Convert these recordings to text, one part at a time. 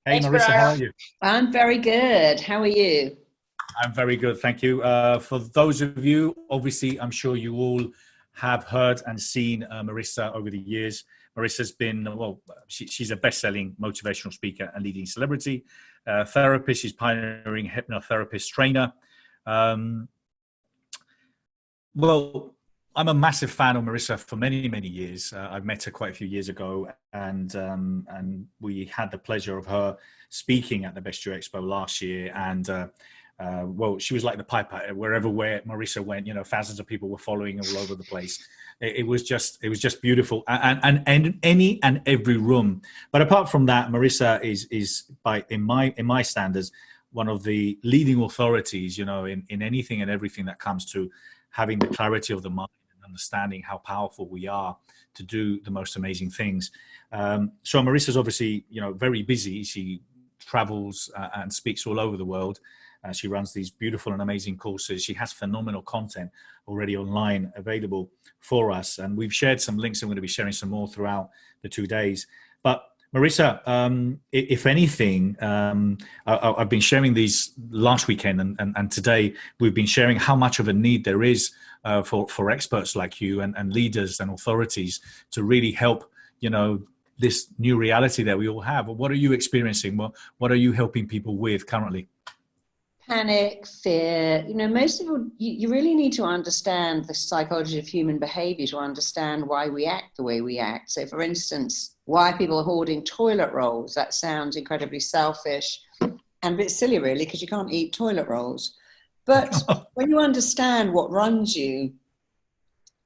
Hey Thanks, Marissa, how Bernardo. are you? I'm very good. How are you? I'm very good, thank you. For those of you, obviously, I'm sure you all have heard and seen Marissa over the years. Marissa's been, well, she's a best-selling motivational speaker and leading celebrity, therapist. She's pioneering hypnotherapist trainer. Um, well, I'm a massive fan of Marissa for many, many years. I've met her quite a few years ago, and we had the pleasure of her speaking at the Best You Expo last year. And well, she was like the piper wherever where Marissa went. You know, thousands of people were following all over the place. It was just beautiful, and any and every room. But apart from that, Marissa is by in my standards one of the leading authorities. You know, in anything and everything that comes to having the clarity of the mind and understanding how powerful we are to do the most amazing things. So Marissa's obviously, you know, very busy. She travels and speaks all over the world. She runs these beautiful and amazing courses. She has phenomenal content already online available for us. And we've shared some links. I'm going to be sharing some more throughout the 2 days. But Marissa, if anything, I've been sharing these last weekend and today we've been sharing how much of a need there is for experts like you and leaders and authorities to really help, you know, this new reality that we all have. What are you experiencing? What are you helping people with currently? Panic, fear. Most people, you really need to understand the psychology of human behavior to understand why we act the way we act. So, for instance, why people are hoarding toilet rolls. That sounds incredibly selfish and a bit silly, really, because you can't eat toilet rolls. But when you understand what runs you,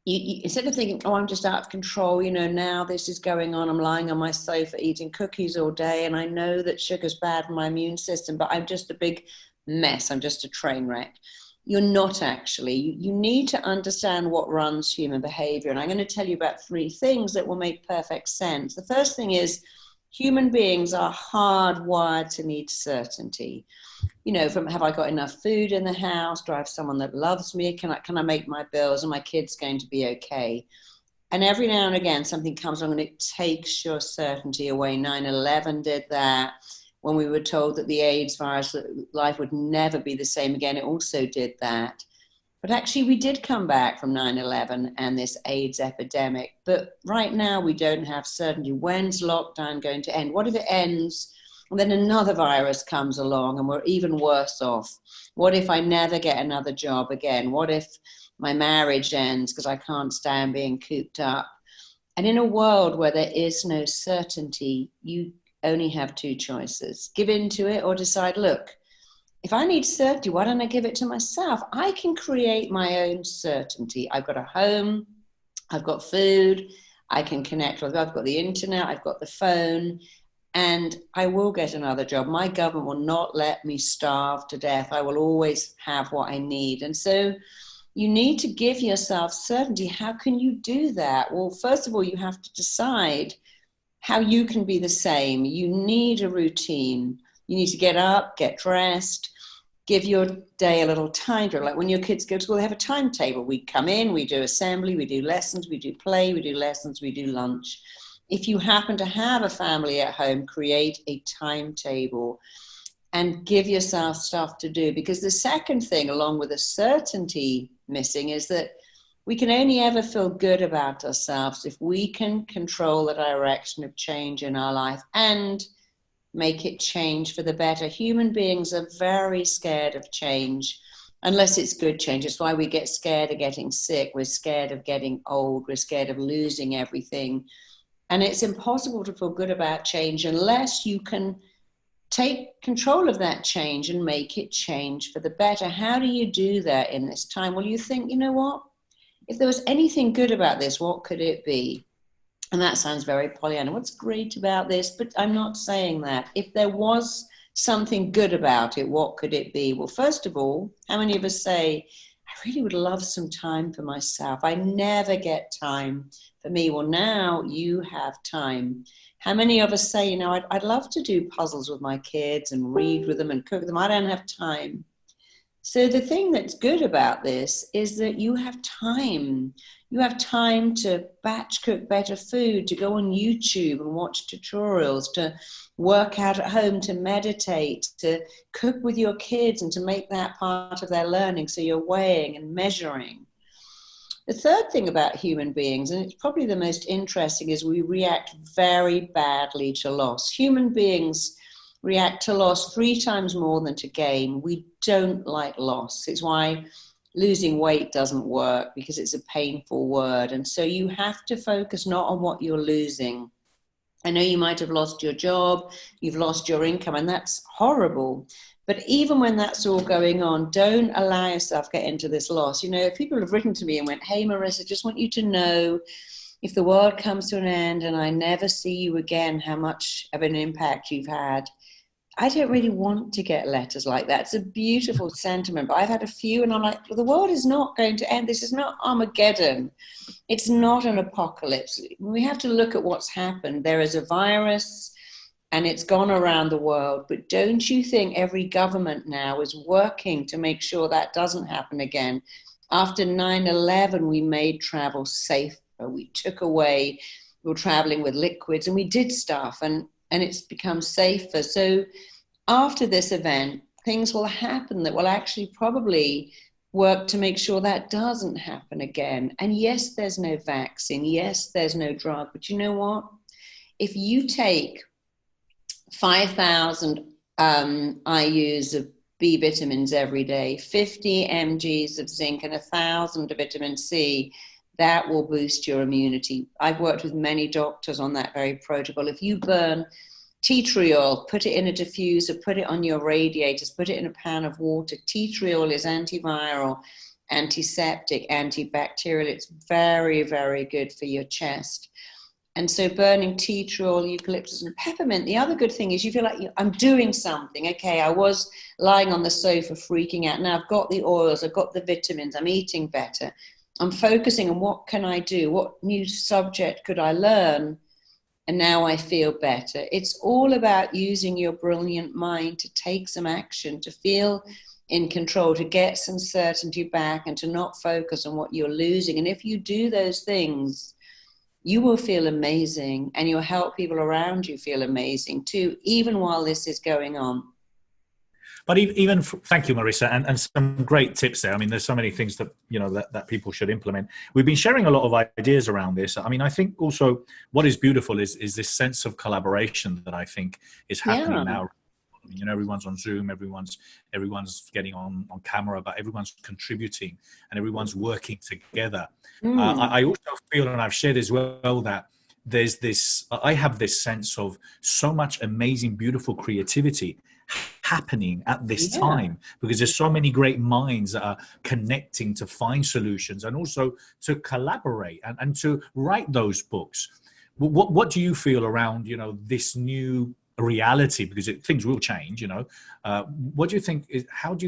instead of thinking, oh, I'm just out of control, now this is going on, I'm lying on my sofa eating cookies all day, and I know that sugar's bad for my immune system, but I'm just a big mess, I'm just a train wreck. You're not actually. You need to understand what runs human behavior. And I'm going to tell you about three things that will make perfect sense. The first thing is human beings are hardwired to need certainty. From have I got enough food in the house? Do I have someone that loves me? Can I make my bills? Are my kids going to be okay? And every now and again, something comes along and it takes your certainty away. 9/11 did that. When we were told that the AIDS virus, that life would never be the same again, it also did that. But actually, we did come back from 9/11 and this AIDS epidemic. But right now, we don't have certainty. When's lockdown going to end? What if it ends and then another virus comes along and we're even worse off? What if I never get another job again? What if my marriage ends because I can't stand being cooped up? And in a world where there is no certainty, you only have two choices: give into it or decide, look, if I need certainty, why don't I give it to myself? I can create my own certainty. I've got a home, I've got food, I can connect with, I've got the internet, I've got the phone, and I will get another job. My government will not let me starve to death. I will always have what I need. And so you need to give yourself certainty. How can you do that? Well, first of all, you have to decide how you can be the same. You need a routine. You need to get up, get dressed, give your day a little timetable. Like when your kids go to school, they have a timetable. We come in, we do assembly, we do lessons, we do play, we do lessons, we do lunch. If you happen to have a family at home, create a timetable and give yourself stuff to do. Because the second thing, along with the certainty missing, is that we can only ever feel good about ourselves if we can control the direction of change in our life and make it change for the better. Human beings are very scared of change, unless it's good change. It's why we get scared of getting sick. We're scared of getting old. We're scared of losing everything. And it's impossible to feel good about change unless you can take control of that change and make it change for the better. How do you do that in this time? Well, you think, you know what? If there was anything good about this, what could it be? And that sounds very Pollyanna. What's great about this? But I'm not saying that. If there was something good about it, what could it be? Well, first of all, how many of us say, I really would love some time for myself. I never get time for me. Well, now you have time. How many of us say, I'd love to do puzzles with my kids and read with them and cook with them. I don't have time. So the thing that's good about this is that you have time. You have time to batch cook better food, to go on YouTube and watch tutorials, to work out at home, to meditate, to cook with your kids and to make that part of their learning. So you're weighing and measuring. The third thing about human beings, and it's probably the most interesting, is we react very badly to loss. Human beings react to loss 3 times more than to gain. We don't like loss. It's why losing weight doesn't work, because it's a painful word. And so you have to focus not on what you're losing. I know you might have lost your job, you've lost your income, and that's horrible. But even when that's all going on, don't allow yourself to get into this loss. You know, people have written to me and went, hey, Marisa, just want you to know, if the world comes to an end and I never see you again, how much of an impact you've had. I don't really want to get letters like that. It's a beautiful sentiment, but I've had a few and I'm like, well, the world is not going to end. This is not Armageddon. It's not an apocalypse. We have to look at what's happened. There is a virus and it's gone around the world, but don't you think every government now is working to make sure that doesn't happen again? After 9/11, we made travel safer. We took away, we were traveling with liquids and we did stuff and it's become safer. So after this event, things will happen that will actually probably work to make sure that doesn't happen again. And yes, there's no vaccine. Yes, there's no drug. But you know what? If you take 5,000 IUs of B vitamins every day, 50 mgs of zinc, and 1,000 of vitamin C, that will boost your immunity. I've worked with many doctors on that very protocol. If you burn tea tree oil, put it in a diffuser, put it on your radiators, put it in a pan of water. Tea tree oil is antiviral, antiseptic, antibacterial. It's very, very good for your chest. And so burning tea tree oil, eucalyptus and peppermint. The other good thing is you feel like I'm doing something. Okay, I was lying on the sofa freaking out. Now I've got the oils, I've got the vitamins, I'm eating better. I'm focusing on what can I do? What new subject could I learn? And now I feel better. It's all about using your brilliant mind to take some action, to feel in control, to get some certainty back and to not focus on what you're losing. And if you do those things, you will feel amazing and you'll help people around you feel amazing too, even while this is going on. But even thank you, Marisa, and some great tips there. I mean, there's so many things that that people should implement. We've been sharing a lot of ideas around this. I mean, I think also what is beautiful is this sense of collaboration that I think is happening now. I mean, everyone's on Zoom, everyone's getting on camera, but everyone's contributing and everyone's working together. I also feel, and I've shared as well, that I have this sense of so much amazing, beautiful creativity happening at this time, because there's so many great minds that are connecting to find solutions and also to collaborate and to write those books. What do you feel around this new reality, because things will change? What do you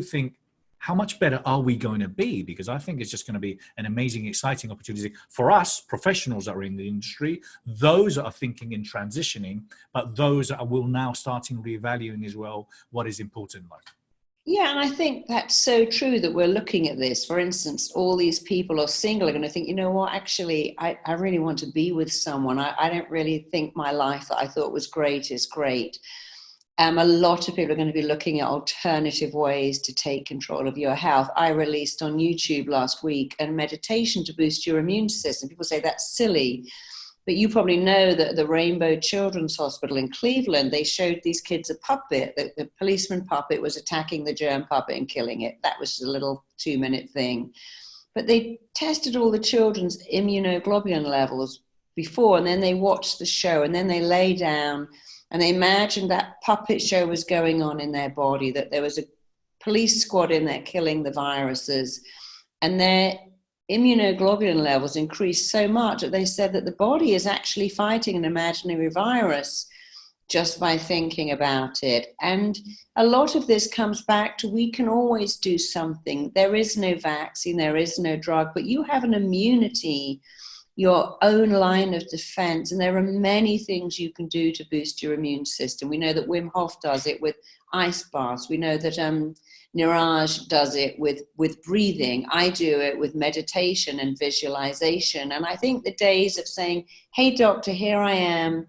think how much better are we going to be? Because I think it's just going to be an amazing, exciting opportunity for us professionals that are in the industry, those that are thinking in transitioning, but those that will now starting reevaluating as well what is important in life. Yeah, and I think that's so true that we're looking at this. For instance, all these people are single are going to think, you know what, actually, I really want to be with someone. I don't really think my life that I thought was great is great. A lot of people are going to be looking at alternative ways to take control of your health. I released on YouTube last week a meditation to boost your immune system. People say that's silly, but you probably know that the Rainbow Children's Hospital in Cleveland, they showed these kids a puppet. The policeman puppet was attacking the germ puppet and killing it. That was a little 2-minute thing. But they tested all the children's immunoglobulin levels before, and then they watched the show, and then they lay down and they imagined that puppet show was going on in their body, that there was a police squad in there killing the viruses, and their immunoglobulin levels increased so much that they said that the body is actually fighting an imaginary virus just by thinking about it. And a lot of this comes back to, we can always do something. There is no vaccine, there is no drug, but you have an immunity, your own line of defense. And there are many things you can do to boost your immune system. We know that Wim Hof does it with ice baths. We know that Niraj does it with breathing. I do it with meditation and visualization. And I think the days of saying, hey, doctor, here I am.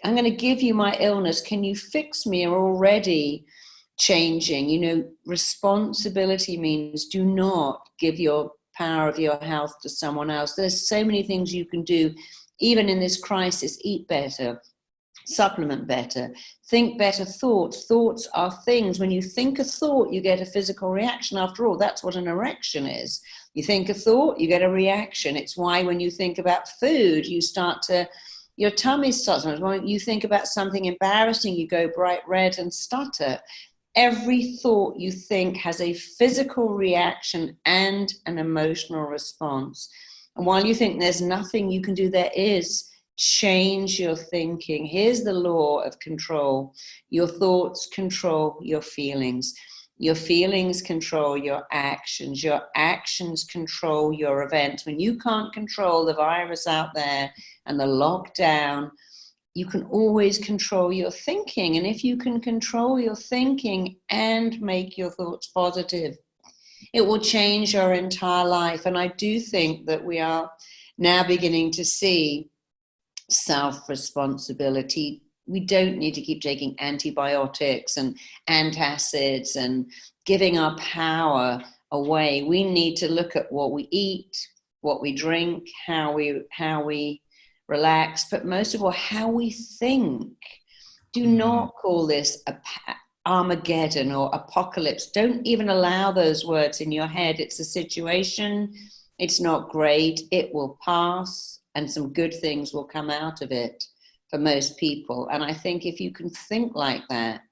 I'm going to give you my illness. Can you fix me? Are already changing. You know, responsibility means do not give your power of your health to someone else. There's so many things you can do, even in this crisis. Eat better, supplement better, think better thoughts. Thoughts are things. When you think a thought, you get a physical reaction. After all, that's what an erection is. You think a thought, you get a reaction. It's why when you think about food, your tummy starts. When you think about something embarrassing, you go bright red and stutter. Every thought you think has a physical reaction and an emotional response. And while you think there's nothing you can do, there is. Change your thinking. Here's the law of control. Your thoughts control your feelings. Your feelings control your actions. Your actions control your events. When you can't control the virus out there and the lockdown, you can always control your thinking. And if you can control your thinking and make your thoughts positive, it will change your entire life. And I do think that we are now beginning to see self-responsibility. We don't need to keep taking antibiotics and antacids and giving our power away. We need to look at what we eat, what we drink, how we relax, but most of all, how we think. Do not call this Armageddon or apocalypse. Don't even allow those words in your head. It's a situation. It's not great. It will pass, and some good things will come out of it for most people. And I think if you can think like that,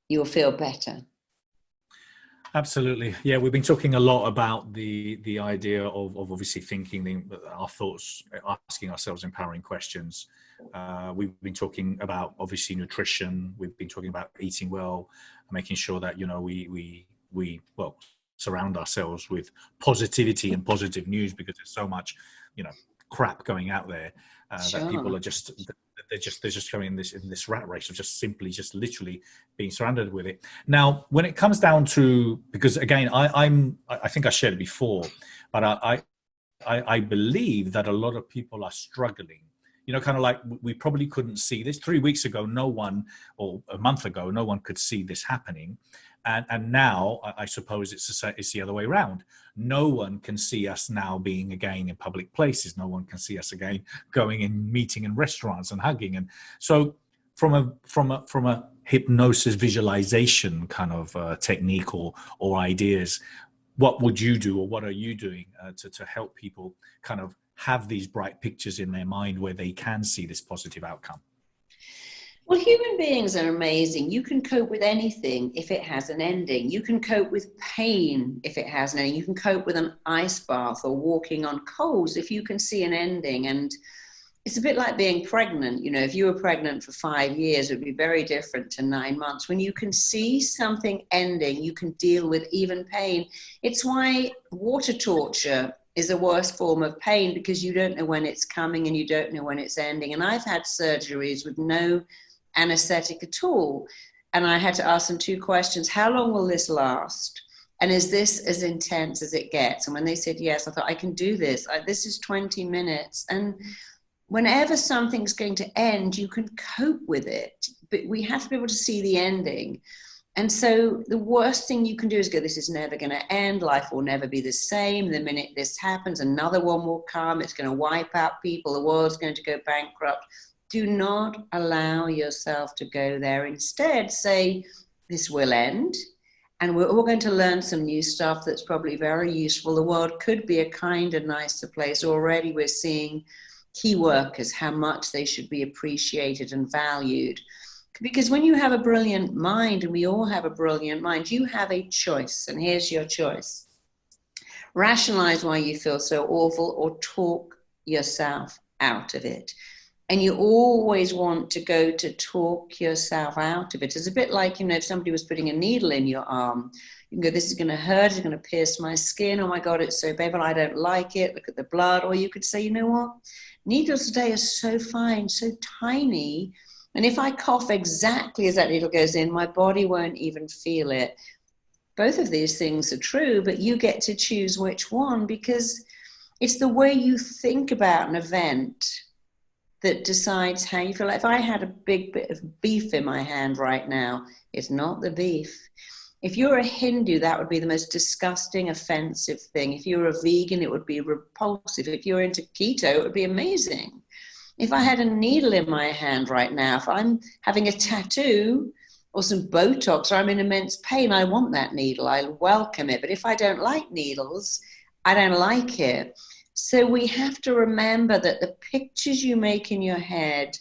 you'll feel better. Absolutely. Yeah, we've been talking a lot about the idea of obviously thinking our thoughts, asking ourselves empowering questions. We've been talking about obviously nutrition. We've been talking about eating well, making sure that, you know, we surround ourselves with positivity and positive news, because there's so much, you know, crap going out there Sure. that people are they're just going in this rat race of just literally being surrounded with it. Now, when it comes down to, because again, I think I shared it before, but I believe that a lot of people are struggling. You know, kind of like we probably couldn't see this 3 weeks ago. No one, or a month ago, no one could see this happening. And now I suppose it's the other way around. No one can see us now being again in public places. No one can see us again going and meeting in restaurants and hugging. And so from a hypnosis visualization kind of technique or ideas, what would you do, or what are you doing to help people kind of have these bright pictures in their mind where they can see this positive outcome? Well, human beings are amazing. You can cope with anything if it has an ending. You can cope with pain if it has an ending. You can cope with an ice bath or walking on coals if you can see an ending. And it's a bit like being pregnant. You know, if you were pregnant for 5 years, it would be very different to 9 months. When you can see something ending, you can deal with even pain. It's why water torture is the worst form of pain, because you don't know when it's coming and you don't know when it's ending. And I've had surgeries with no anesthetic at all, and I had to ask them 2 questions. How long will this last? And is this as intense as it gets? And when they said yes, I thought, I can do this. This is 20 minutes. And whenever something's going to end, you can cope with it, but we have to be able to see the ending. And so the worst thing you can do is go, this is never going to end. Life will never be the same. The minute this happens, another one will come. It's going to wipe out people. The world's going to go bankrupt. Do not allow yourself to go there. Instead, say, this will end, and we're all going to learn some new stuff that's probably very useful. The world could be a kinder, nicer place. Already we're seeing key workers, how much they should be appreciated and valued. Because when you have a brilliant mind, and we all have a brilliant mind, you have a choice, and here's your choice. Rationalize why you feel so awful, or talk yourself out of it. And you always want to go to talk yourself out of it. It's a bit like, you know, if somebody was putting a needle in your arm, you can go, this is going to hurt, it's going to pierce my skin, oh my God, it's so painful, I don't like it, look at the blood. Or you could say, you know what, needles today are so fine, so tiny, and if I cough exactly as that needle goes in, my body won't even feel it. both of these things are true, but you get to choose which one, because it's the way you think about an event that decides how you feel. Like if I had a big bit of beef in my hand right now, it's not the beef. If you're a Hindu, that would be the most disgusting, offensive thing. If you're a vegan, it would be repulsive. If you're into keto, it would be amazing. If I had a needle in my hand right now, if I'm having a tattoo or some Botox or I'm in immense pain, I want that needle. I welcome it. But if I don't like needles, I don't like it. So we have to remember that the pictures you make in your head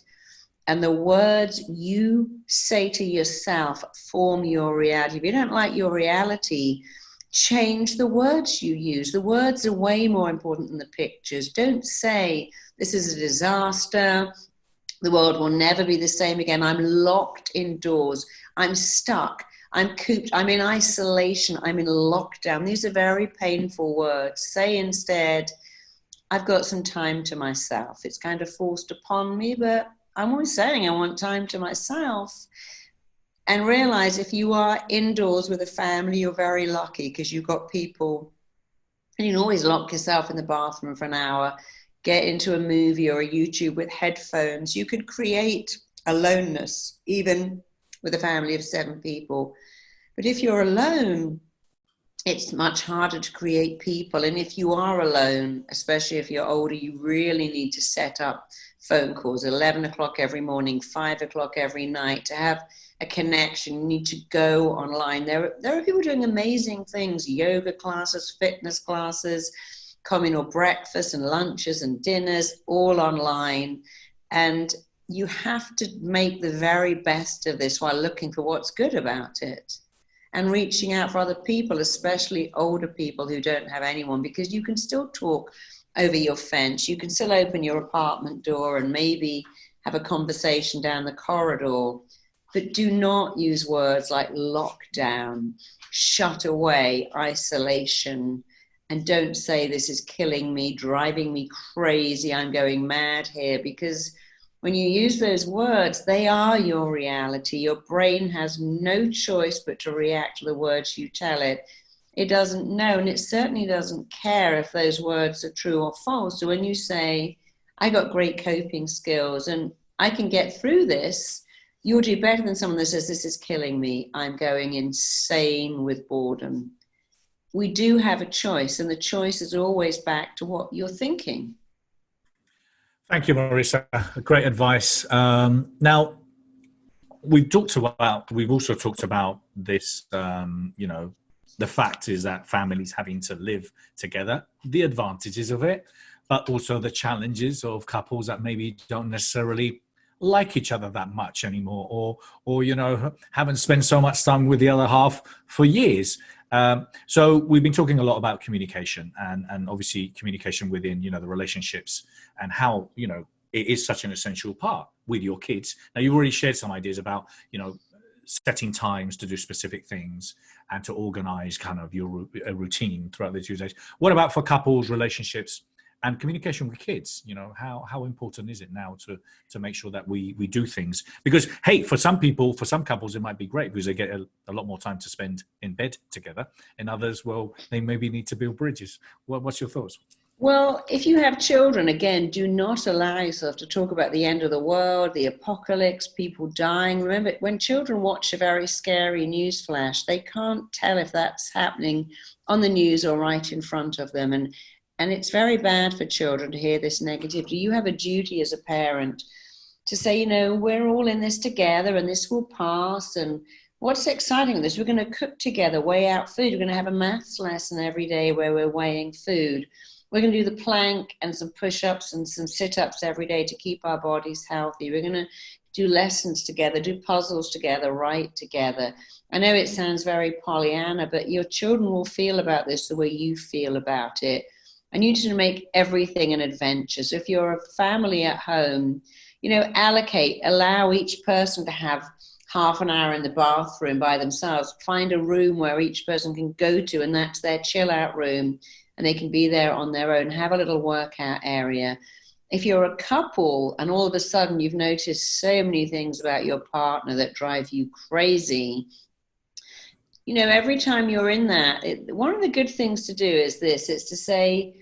and the words you say to yourself form your reality. If you don't like your reality, change the words you use. The words are way more important than the pictures. Don't say, this is a disaster, the world will never be the same again, I'm locked indoors, I'm stuck, I'm cooped, I'm in isolation, I'm in lockdown. These are very painful words. Say instead, I've got some time to myself. It's kind of forced upon me, but I'm always saying I want time to myself. And realize if you are indoors with a family, you're very lucky because you've got people, and you can always lock yourself in the bathroom for an hour, get into a movie or a YouTube with headphones. You could create aloneness, even with a family of 7 people. But if you're alone, it's much harder to create people. And if you are alone, especially if you're older, you really need to set up phone calls, 11 o'clock every morning, 5 o'clock every night, to have a connection. You need to go online. There are people doing amazing things, yoga classes, fitness classes, communal breakfasts and lunches and dinners, all online. And you have to make the very best of this while looking for what's good about it. And reaching out for other people, especially older people who don't have anyone, because you can still talk over your fence. You can still open your apartment door and maybe have a conversation down the corridor. But do not use words like lockdown, shut away, isolation. And don't say this is killing me, driving me crazy, I'm going mad here, because when you use those words, they are your reality. Your brain has no choice but to react to the words you tell it. It doesn't know, and it certainly doesn't care if those words are true or false. So when you say, I got great coping skills and I can get through this, you'll do better than someone that says, this is killing me, I'm going insane with boredom. We do have a choice, and the choice is always back to what you're thinking. Thank you, Marisa. Great advice. Now, we've also talked about this, the fact is that families having to live together, the advantages of it, but also the challenges of couples that maybe don't necessarily like each other that much anymore, or haven't spent so much time with the other half for years. So we've been talking a lot about communication and obviously communication within, the relationships, and how, it is such an essential part with your kids. Now, you've already shared some ideas about, setting times to do specific things and to organize kind of your routine throughout the 2 days. What about for couples, relationships, and communication with kids? How important is it now to make sure that we do things? Because, hey, for some people, for some couples, it might be great because they get a lot more time to spend in bed together. And others, well, they maybe need to build bridges. What's your thoughts? Well, if you have children, again, do not allow yourself to talk about the end of the world, the apocalypse, people dying. Remember, when children watch a very scary news flash, they can't tell if that's happening on the news or right in front of them. And it's very bad for children to hear this negativity. You have a duty as a parent to say, we're all in this together and this will pass. And what's exciting in this, we're going to cook together, weigh out food. We're going to have a maths lesson every day where we're weighing food. We're going to do the plank and some push-ups and some sit-ups every day to keep our bodies healthy. We're going to do lessons together, do puzzles together, write together. I know it sounds very Pollyanna, but your children will feel about this the way you feel about it. And you need to make everything an adventure. So if you're a family at home, allow each person to have half an hour in the bathroom by themselves. Find a room where each person can go to, and that's their chill out room. And they can be there on their own, have a little workout area. If you're a couple and all of a sudden you've noticed so many things about your partner that drive you crazy, every time you're in that, one of the good things to do is this, it's to say,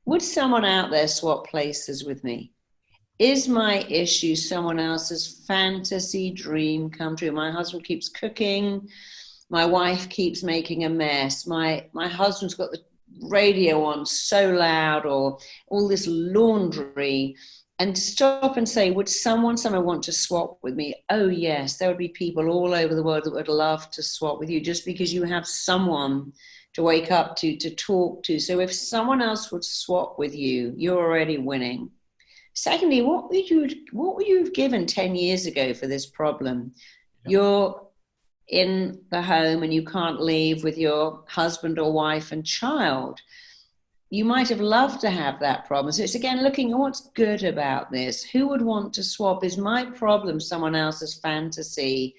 would someone out there swap places with me? Is my issue someone else's fantasy dream come true? My husband keeps cooking. My wife keeps making a mess. My husband's got the radio on so loud, or all this laundry. And stop and say, would someone want to swap with me? Oh, yes, there would be people all over the world that would love to swap with you, just because you have someone to wake up to talk to. So if someone else would swap with you, you're already winning. Secondly, what would you have given 10 years ago for this problem? Yep. You're in the home and you can't leave with your husband or wife and child. You might have loved to have that problem. So it's again looking at what's good about this. Who would want to swap? Is my problem someone else's fantasy?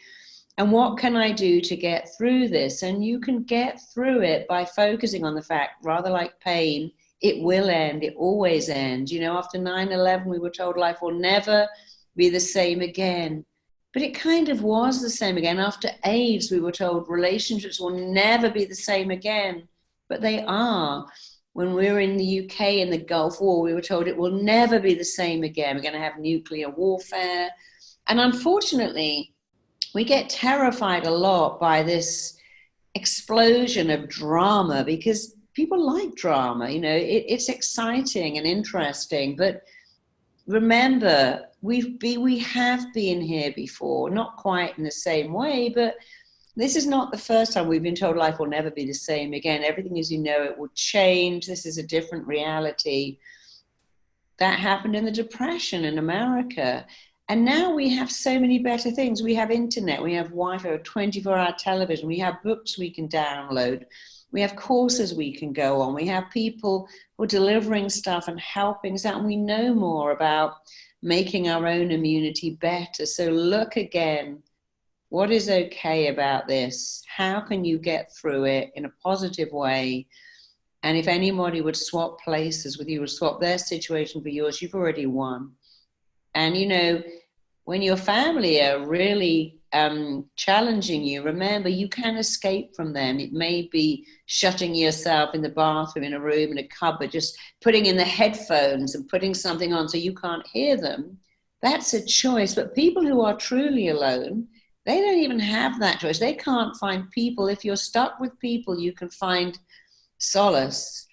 And what can I do to get through this? And you can get through it by focusing on the fact, rather like pain, it will end. It always ends. After 9/11, we were told life will never be the same again. But it kind of was the same again. After AIDS, we were told relationships will never be the same again. But they are. When we were in the UK in the Gulf War, we were told it will never be the same again. We're going to have nuclear warfare. And unfortunately, we get terrified a lot by this explosion of drama, because people like drama. It's exciting and interesting. But remember, we have been here before, not quite in the same way, but this is not the first time we've been told life will never be the same again. Everything as you know it will change. This is a different reality. That happened in the Depression in America. And now we have so many better things. We have internet, we have Wi-Fi, 24-hour television, we have books we can download, we have courses we can go on, we have people who are delivering stuff and helping us out, and we know more about making our own immunity better. So look again. What is okay about this? How can you get through it in a positive way? And if anybody would swap places with you, would swap their situation for yours, you've already won. And when your family are really challenging you, remember, you can escape from them. It may be shutting yourself in the bathroom, in a room, in a cupboard, just putting in the headphones and putting something on so you can't hear them. That's a choice. But people who are truly alone, they don't even have that choice. They can't find people. If you're stuck with people, you can find solace.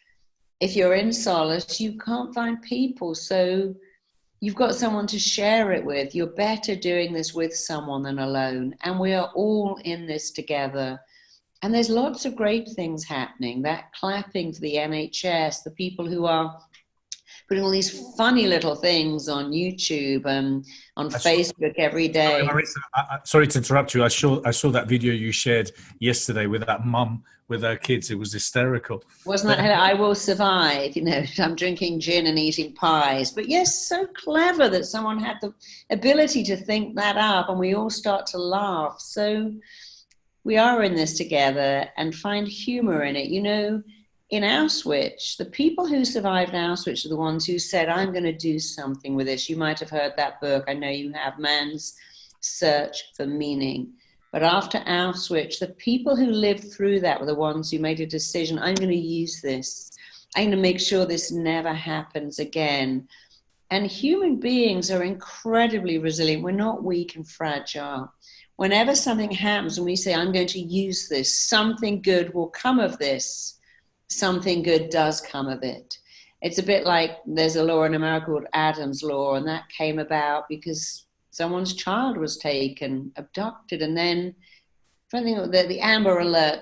If you're in solace, you can't find people. So you've got someone to share it with. You're better doing this with someone than alone. And we are all in this together. And there's lots of great things happening. That clapping for the NHS, the people who are putting all these funny little things on YouTube and on Facebook every day. Sorry, Marisa, sorry to interrupt you. I saw that video you shared yesterday with that mum with her kids. It was hysterical. Wasn't that I will survive? I'm drinking gin and eating pies. But yes, so clever that someone had the ability to think that up, and we all start to laugh. So we are in this together, and find humor in it. In Auschwitz, the people who survived Auschwitz are the ones who said, I'm going to do something with this. You might have heard that book. I know you have, Man's Search for Meaning. But after Auschwitz, the people who lived through that were the ones who made a decision. I'm going to use this. I'm going to make sure this never happens again. And human beings are incredibly resilient. We're not weak and fragile. Whenever something happens and we say, I'm going to use this, something good will come of this. Something good does come of it. It's a bit like there's a law in America called Adam's Law, and that came about because someone's child was taken, abducted, and then the Amber Alert,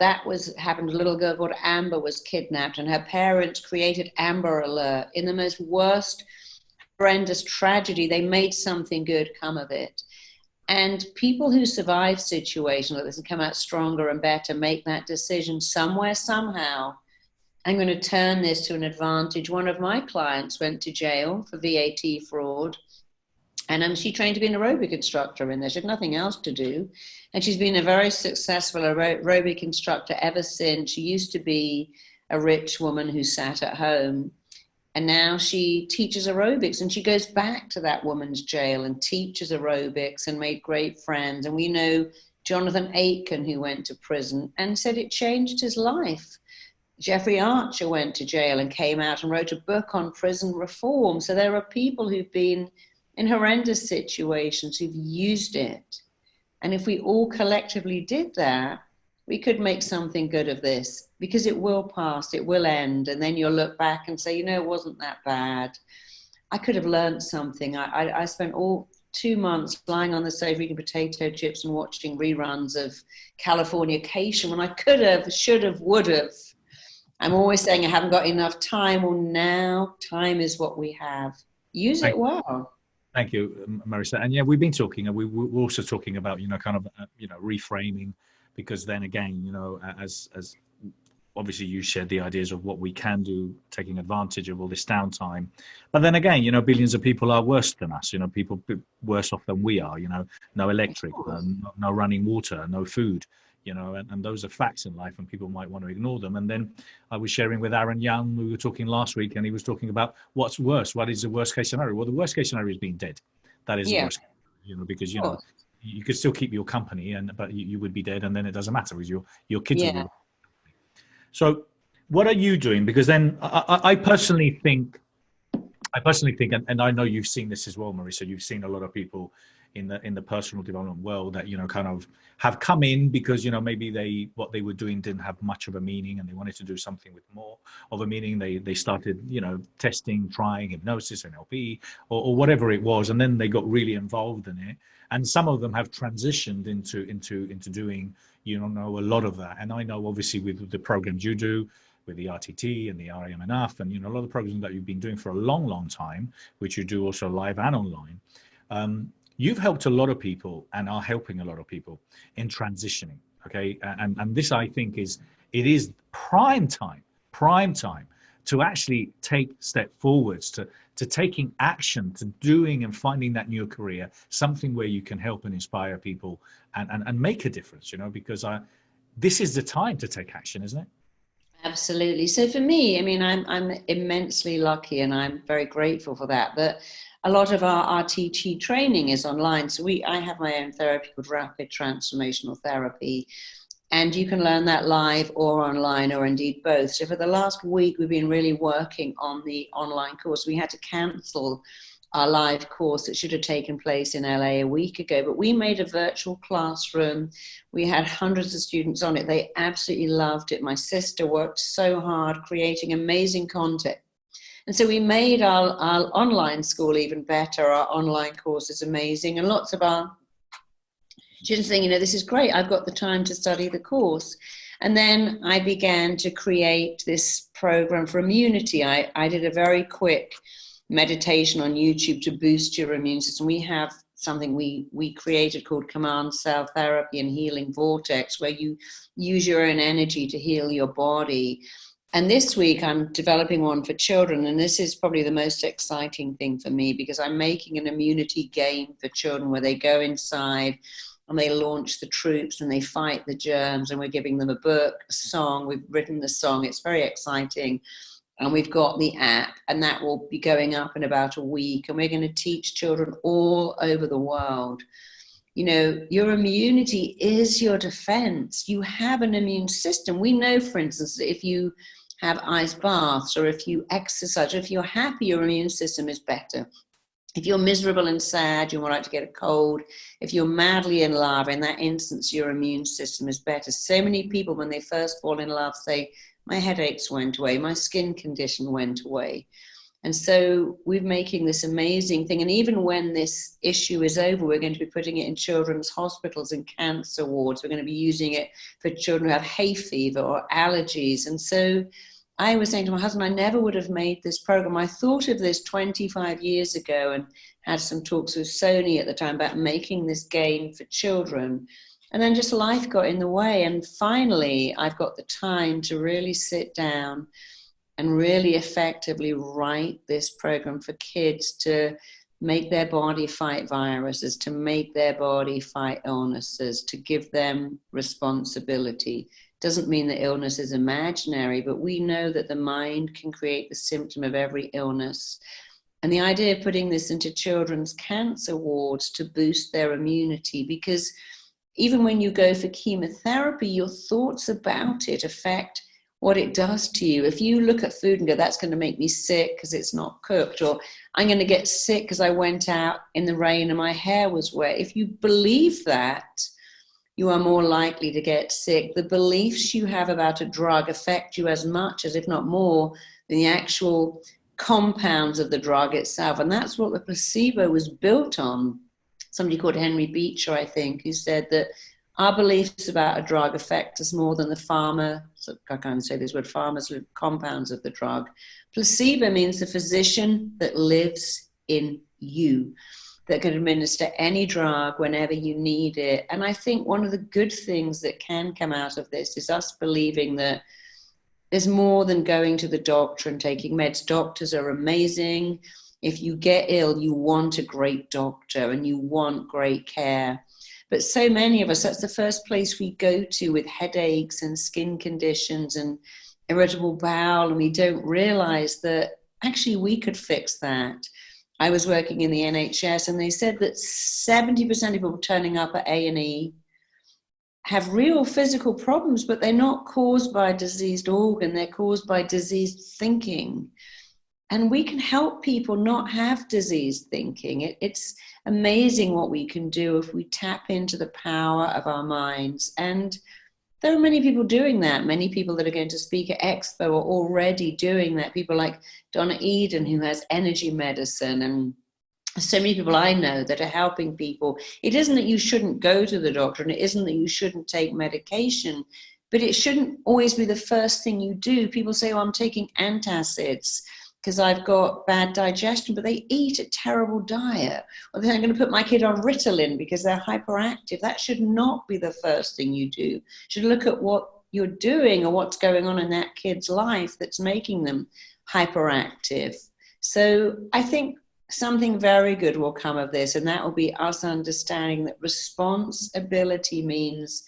happened. A little girl called Amber was kidnapped, and her parents created Amber Alert. In the most worst, horrendous tragedy, they made something good come of it. And people who survive situations like this and come out stronger and better make that decision somewhere, somehow. I'm going to turn this to an advantage. One of my clients went to jail for VAT fraud, and she trained to be an aerobic instructor in there. She had nothing else to do, and she's been a very successful aerobic instructor ever since. She used to be a rich woman who sat at home, and now she teaches aerobics, and she goes back to that woman's jail and teaches aerobics and made great friends. And we know Jonathan Aitken, who went to prison and said it changed his life. Jeffrey Archer went to jail and came out and wrote a book on prison reform. So there are people who've been in horrendous situations who've used it. And if we all collectively did that, we could make something good of this, because it will pass, it will end. And then you'll look back and say, it wasn't that bad. I could have learned something. I spent all 2 months lying on the sofa eating potato chips and watching reruns of Californication when I could have, should have, would have. I'm always saying I haven't got enough time. Well, now time is what we have. Use it well. Thank you, Marisa. And yeah, we've been talking, and we're also talking about, reframing, because then again, as obviously you shared the ideas of what we can do, taking advantage of all this downtime. But then again, billions of people are worse than us, people worse off than we are, no electric, no running water, no food, and those are facts in life, and people might want to ignore them. And then I was sharing with Aaron Young, we were talking last week, and he was talking about what's worse, what is the worst case scenario? Well, the worst case scenario is being dead. That is the worst, because, you could still keep your company, but you would be dead, and then it doesn't matter, because your kids will be. So what are you doing? Because then I personally think, and I know you've seen this as well, Marisa, you've seen a lot of people in the personal development world that, kind of have come in because, maybe what they were doing didn't have much of a meaning, and they wanted to do something with more of a meaning. They started, testing, trying hypnosis, NLP, or whatever it was. And then they got really involved in it. And some of them have transitioned into doing, a lot of that. And I know obviously with the programs you do, with the RTT and the RAMNF, and, a lot of programs that you've been doing for a long, long time, which you do also live and online. You've helped a lot of people and are helping a lot of people in transitioning. Okay. And this, I think, it is prime time to actually take step forwards to taking action, to doing and finding that new career, something where you can help and inspire people and make a difference, because this is the time to take action, isn't it? Absolutely. So for me, I'm immensely lucky, and I'm very grateful for that. But a lot of our RTT training is online. So I have my own therapy called Rapid Transformational Therapy, and you can learn that live or online, or indeed both. So for the last week, we've been really working on the online course. We had to cancel our live course that should have taken place in LA a week ago, but we made a virtual classroom. We had hundreds of students on it. They absolutely loved it. My sister worked so hard creating amazing content. And so we made our online school even better. Our online course is amazing. And lots of our students saying, this is great. I've got the time to study the course. And then I began to create this program for immunity. I did a very quick meditation on YouTube to boost your immune system. We have something we created called Command Cell Therapy and Healing Vortex, where you use your own energy to heal your body. And this week I'm developing one for children, and this is probably the most exciting thing for me, because I'm making an immunity game for children where they go inside and they launch the troops and they fight the germs, and we're giving them a book, a song. We've written the song. It's very exciting. And we've got the app, and that will be going up in about a week. And we're going to teach children all over the world. Your immunity is your defense. You have an immune system. We know, for instance, that if you have ice baths, or if you exercise, or if you're happy, your immune system is better. If you're miserable and sad, you're more likely to get a cold. If you're madly in love, in that instance, your immune system is better. So many people, when they first fall in love, say, my headaches went away, my skin condition went away. And so we're making this amazing thing. And even when this issue is over, we're going to be putting it in children's hospitals and cancer wards. We're going to be using it for children who have hay fever or allergies. And so I was saying to my husband, I never would have made this program. I thought of this 25 years ago and had some talks with Sony at the time about making this game for children. And then just life got in the way. And finally, I've got the time to really sit down and really effectively write this program for kids to make their body fight viruses, to make their body fight illnesses, to give them responsibility. Doesn't mean that illness is imaginary, but we know that the mind can create the symptom of every illness. And the idea of putting this into children's cancer wards to boost their immunity, because even when you go for chemotherapy, your thoughts about it affect what it does to you. If you look at food and go, that's going to make me sick because it's not cooked, or I'm going to get sick because I went out in the rain and my hair was wet. If you believe that, you are more likely to get sick. The beliefs you have about a drug affect you as much as, if not more, than the actual compounds of the drug itself. And that's what the placebo was built on. Somebody called Henry Beecher, I think, who said that our beliefs about a drug affect us more than the I can't say this word, compounds of the drug. Placebo means the physician that lives in you, that can administer any drug whenever you need it. And I think one of the good things that can come out of this is us believing that there's more than going to the doctor and taking meds. Doctors are amazing. If you get ill, you want a great doctor and you want great care. But so many of us, that's the first place we go to with headaches and skin conditions and irritable bowel, and we don't realize that actually we could fix that. I was working in the NHS, and they said that 70% of people turning up at A&E have real physical problems, but they're not caused by a diseased organ, they're caused by diseased thinking. And we can help people not have diseased thinking. It's amazing what we can do if we tap into the power of our minds. And there are many people doing that. Many people that are going to speak at Expo are already doing that. People like Donna Eden, who has energy medicine, and so many people I know that are helping people. It isn't that you shouldn't go to the doctor, and it isn't that you shouldn't take medication, but it shouldn't always be the first thing you do. People say, oh, I'm taking antacids because I've got bad digestion, but they eat a terrible diet. Or they're going to put my kid on Ritalin because they're hyperactive. That should not be the first thing you do. You should look at what you're doing or what's going on in that kid's life that's making them hyperactive. So I think something very good will come of this, and that will be us understanding that responsibility means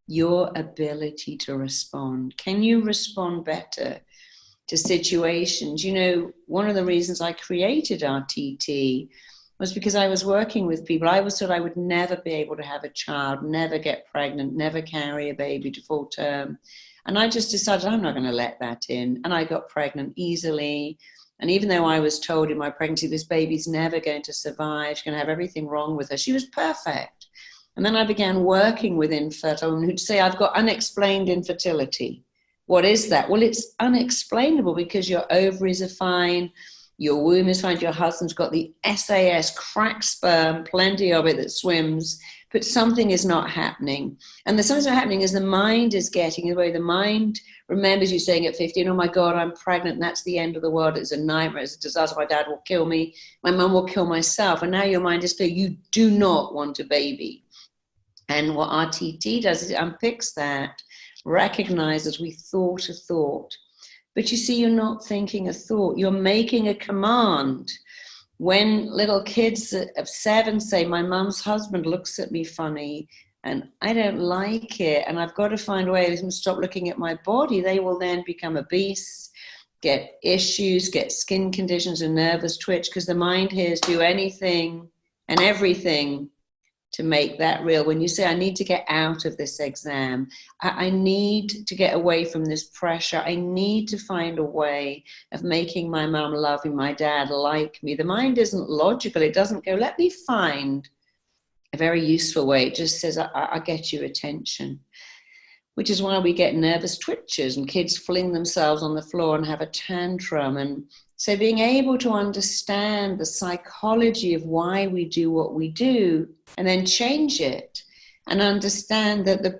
your ability to respond. Can you respond better to situations? You know, one of the reasons I created RTT was because I was working with people. I was told I would never be able to have a child, never get pregnant, never carry a baby to full term. And I just decided I'm not going to let that in. And I got pregnant easily. And even though I was told in my pregnancy, this baby's never going to survive, she's going to have everything wrong with her, she was perfect. And then I began working with infertile women who'd say, I've got unexplained infertility. What is that? Well, it's unexplainable because your ovaries are fine, your womb is fine, your husband's got the SAS, cracked sperm, plenty of it that swims, but something is not happening. And the something's not happening is the mind is getting in the way. The mind remembers you saying at 15, oh my God, I'm pregnant, and that's the end of the world, it's a nightmare, it's a disaster, my dad will kill me, my mum will kill myself. And now your mind is clear, you do not want a baby. And what RTT does is it unpicks that, recognizes we thought a thought. But you see, you're not thinking a thought, you're making a command. When little kids of 7 say, my mum's husband looks at me funny and I don't like it, and I've got to find a way to stop looking at my body, they will then become obese, get issues, get skin conditions and nervous twitch, because the mind hears do anything and everything to make that real. When you say, I need to get out of this exam, I need to get away from this pressure, I need to find a way of making my mum love me, my dad like me. The mind isn't logical. It doesn't go, let me find a very useful way. It just says, I'll get you attention. Which is why we get nervous twitches and kids fling themselves on the floor and have a tantrum. And so being able to understand the psychology of why we do what we do and then change it, and understand that the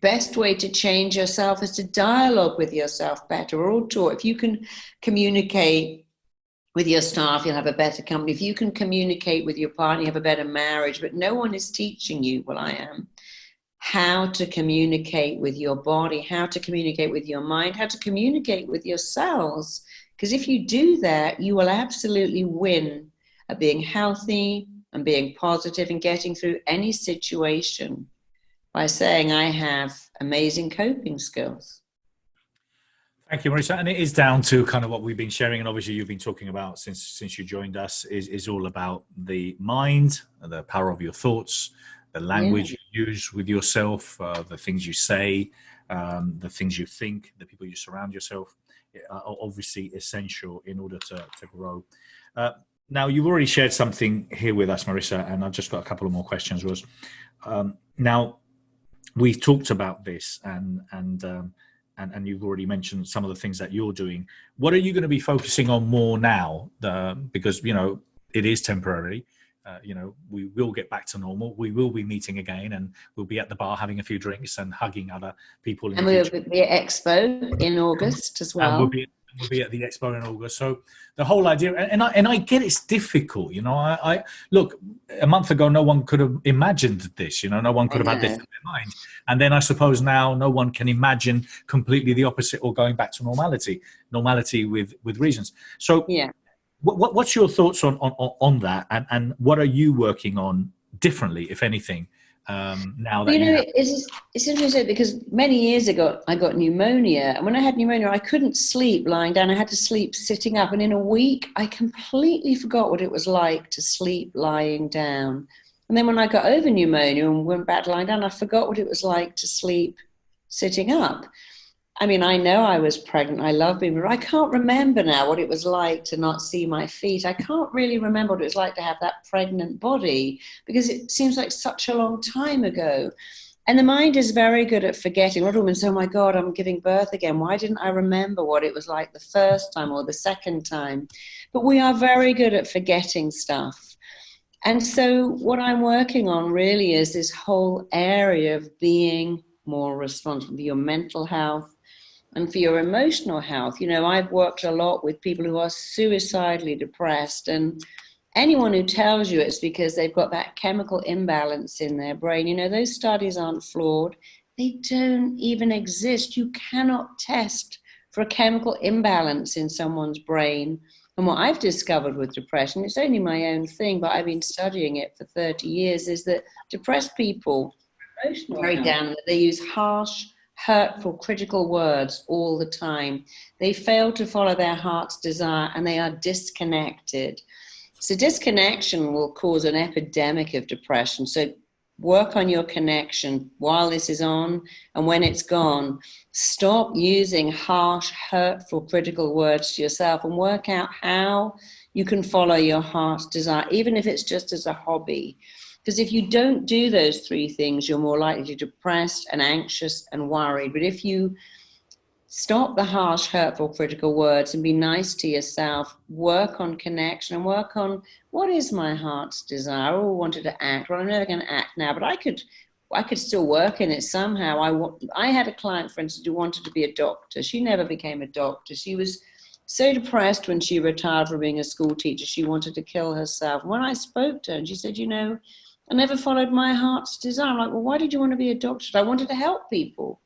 best way to change yourself is to dialogue with yourself better. We're all taught, if you can communicate with your staff, you'll have a better company. If you can communicate with your partner, you have a better marriage. But no one is teaching you, well, I am, how to communicate with your body, how to communicate with your mind, how to communicate with your cells. Because if you do that, you will absolutely win at being healthy and being positive and getting through any situation by saying, I have amazing coping skills. Thank you, Marisa. And it is down to kind of what we've been sharing, and obviously you've been talking about since you joined us, is all about the mind, the power of your thoughts, the language you you use with yourself, the things you say, the things you think, the people you surround yourself, are obviously essential in order to grow. Now, you've already shared something here with us, Marisa, and I've just got a couple of more questions. Now, we've talked about this, and you've already mentioned some of the things that you're doing. What are you going to be focusing on more now? Because, it is temporary. We will get back to normal. We will be meeting again, and we'll be at the bar having a few drinks and hugging other people in the future. And we'll be at Expo in August as well. And we'll be at the Expo in August. So the whole idea, and I get it's difficult. I look, a month ago, no one could have imagined this. No one could have had this in their mind. And then I suppose now no one can imagine completely the opposite or going back to normality with reasons. So yeah. What's your thoughts on that, and what are you working on differently, if anything, now that it's interesting because many years ago I got pneumonia, and when I had pneumonia I couldn't sleep lying down. I had to sleep sitting up, and in a week I completely forgot what it was like to sleep lying down. And then when I got over pneumonia and went back to lying down, I forgot what it was like to sleep sitting up. I mean, I know I was pregnant. I love being pregnant. I can't remember now what it was like to not see my feet. I can't really remember what it was like to have that pregnant body, because it seems like such a long time ago. And the mind is very good at forgetting. A lot of women say, oh my God, I'm giving birth again. Why didn't I remember what it was like the first time or the second time? But we are very good at forgetting stuff. And so what I'm working on really is this whole area of being more responsible for your mental health and for your emotional health. I've worked a lot with people who are suicidally depressed, and anyone who tells you it's because they've got that chemical imbalance in their brain, those studies aren't flawed. They don't even exist. You cannot test for a chemical imbalance in someone's brain. And what I've discovered with depression, it's only my own thing, but I've been studying it for 30 years, is that depressed people are very down. They use harsh, hurtful, critical words all the time. They fail to follow their heart's desire, and they are disconnected. So disconnection will cause an epidemic of depression. So work on your connection while this is on, and when it's gone, stop using harsh, hurtful, critical words to yourself, and work out how you can follow your heart's desire, even if it's just as a hobby. Because if you don't do those three things, you're more likely to be depressed and anxious and worried. But if you stop the harsh, hurtful, critical words and be nice to yourself, work on connection and work on what is my heart's desire. I wanted to act. Well, I'm never going to act now, but I could still work in it somehow. I had a client, for instance, who wanted to be a doctor. She never became a doctor. She was so depressed when she retired from being a school teacher. She wanted to kill herself. When I spoke to her, and she said, I never followed my heart's desire. I'm like, well, why did you want to be a doctor? I wanted to help people.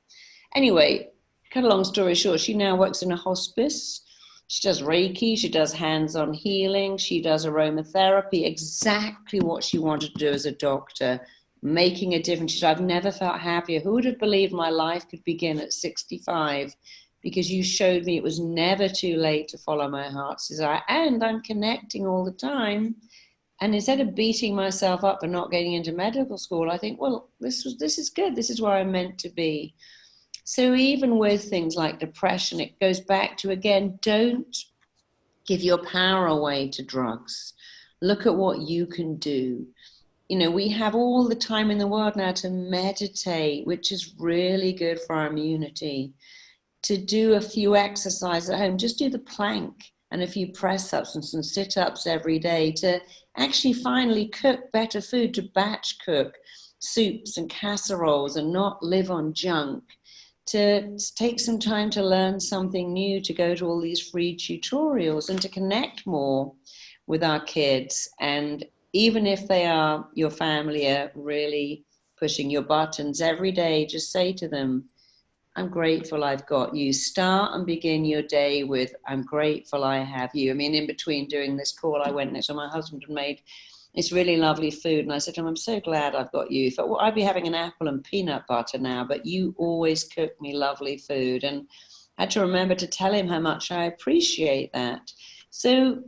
Anyway, cut a long story short, she now works in a hospice. She does Reiki. She does hands-on healing. She does aromatherapy, exactly what she wanted to do as a doctor, making a difference. She said, I've never felt happier. Who would have believed my life could begin at 65? Because you showed me it was never too late to follow my heart's desire. And I'm connecting all the time. And instead of beating myself up for not getting into medical school, I think, well, this is good. This is where I'm meant to be. So even with things like depression, it goes back to, again, don't give your power away to drugs. Look at what you can do. We have all the time in the world now to meditate, which is really good for our immunity. To do a few exercises at home, just do the plank and a few press-ups and some sit-ups every day, to actually finally cook better food, to batch cook soups and casseroles and not live on junk, to take some time to learn something new, to go to all these free tutorials and to connect more with our kids. And even if your family are really pushing your buttons every day, just say to them, I'm grateful I've got you. Start and begin your day with, I'm grateful I have you. I mean, in between doing this call, I went next to my husband and made this really lovely food. And I said to him, I'm so glad I've got you. I'd be having an apple and peanut butter now, but you always cook me lovely food. And I had to remember to tell him how much I appreciate that. So,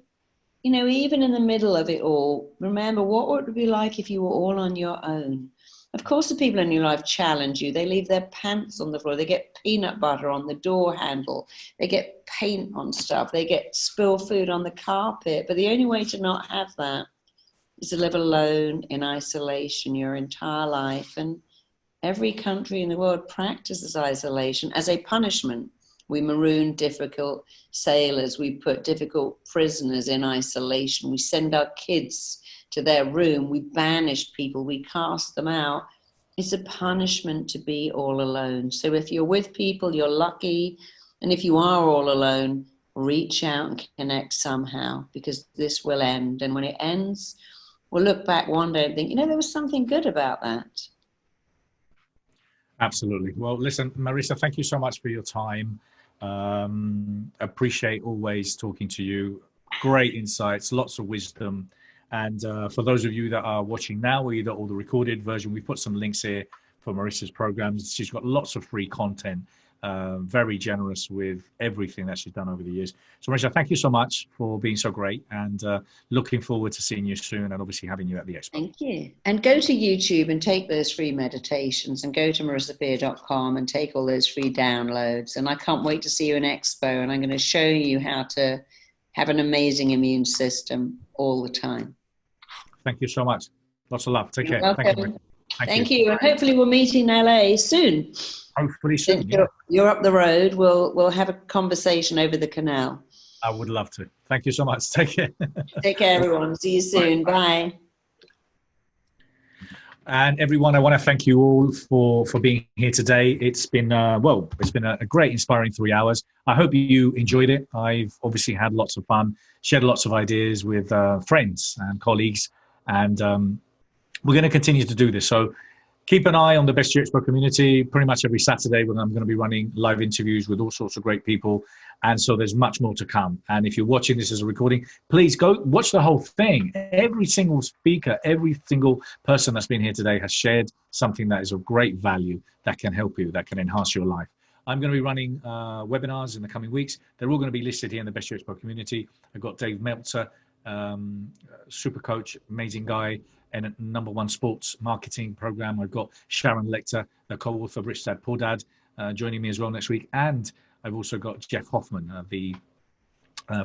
even in the middle of it all, remember what would it be like if you were all on your own? Of course, the people in your life challenge you. They leave their pants on the floor. They get peanut butter on the door handle. They get paint on stuff. They get spilled food on the carpet. But the only way to not have that is to live alone in isolation your entire life. And every country in the world practices isolation as a punishment. We maroon difficult sailors. We put difficult prisoners in isolation. We send our kids to their room. We banish people. We cast them out. It's a punishment to be all alone. So if you're with people, you're lucky. And if you are all alone, reach out and connect somehow, because this will end. And when it ends, we'll look back one day and think, you know, there was something good about that. Absolutely. Well, listen, Marisa, thank you so much for your time. Appreciate always talking to you. Great insights, lots of wisdom. And for those of you that are watching now, either or the recorded version, we've put some links here for Marisa's programs. She's got lots of free content, very generous with everything that she's done over the years. So Marisa, thank you so much for being so great, and looking forward to seeing you soon and obviously having you at the expo. Thank you. And go to YouTube and take those free meditations, and go to marisapeer.com and take all those free downloads. And I can't wait to see you in Expo, and I'm going to show you how to have an amazing immune system all the time. Thank you so much. Lots of love. Take care. Welcome. Thank you. Thank you. And hopefully we'll meet in LA soon. Hopefully soon. You're up the road. We'll have a conversation over the canal. I would love to. Thank you so much. Take care. Take care, everyone. See you soon. Bye. And everyone, I want to thank you all for being here today. It's been, it's been a great, inspiring 3 hours. I hope you enjoyed it. I've obviously had lots of fun, shared lots of ideas with friends and colleagues, and we're going to continue to do this. So keep an eye on the Best You EXPO community. Pretty much every Saturday when I'm going to be running live interviews with all sorts of great people. And so there's much more to come. And if you're watching this as a recording, please go watch the whole thing. Every single speaker, every single person that's been here today has shared something that is of great value that can help you, that can enhance your life. I'm going to be running webinars in the coming weeks. They're all going to be listed here in the Best You EXPO community. I've got Dave Meltzer, super coach, amazing guy, and a #1 sports marketing program. I've got Sharon Lecter, the co-author of Rich Dad Poor Dad, joining me as well next week. And I've also got Jeff Hoffman, the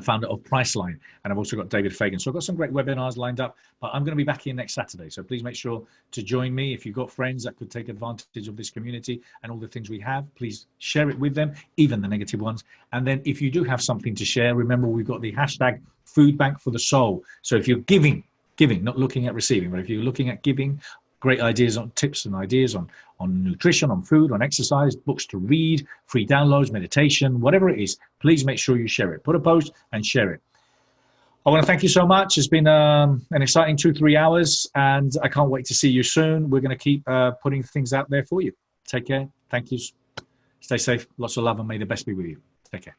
founder of Priceline. And I've also got David Fagan. So I've got some great webinars lined up, but I'm going to be back here next Saturday. So please make sure to join me. If you've got friends that could take advantage of this community and all the things we have, please share it with them, even the negative ones. And then if you do have something to share, remember we've got the hashtag Food Bank for the Soul. So if you're giving, not looking at receiving, but if you're looking at giving, great ideas on tips and ideas on nutrition, on food, on exercise, books to read, free downloads, meditation, whatever it is, please make sure you share it. Put a post and share it. I want to thank you so much. It's been an exciting 2-3 hours, and I can't wait to see you soon. We're going to keep putting things out there for you. Take care. Thank you. Stay safe. Lots of love, and may the best be with you. Take care.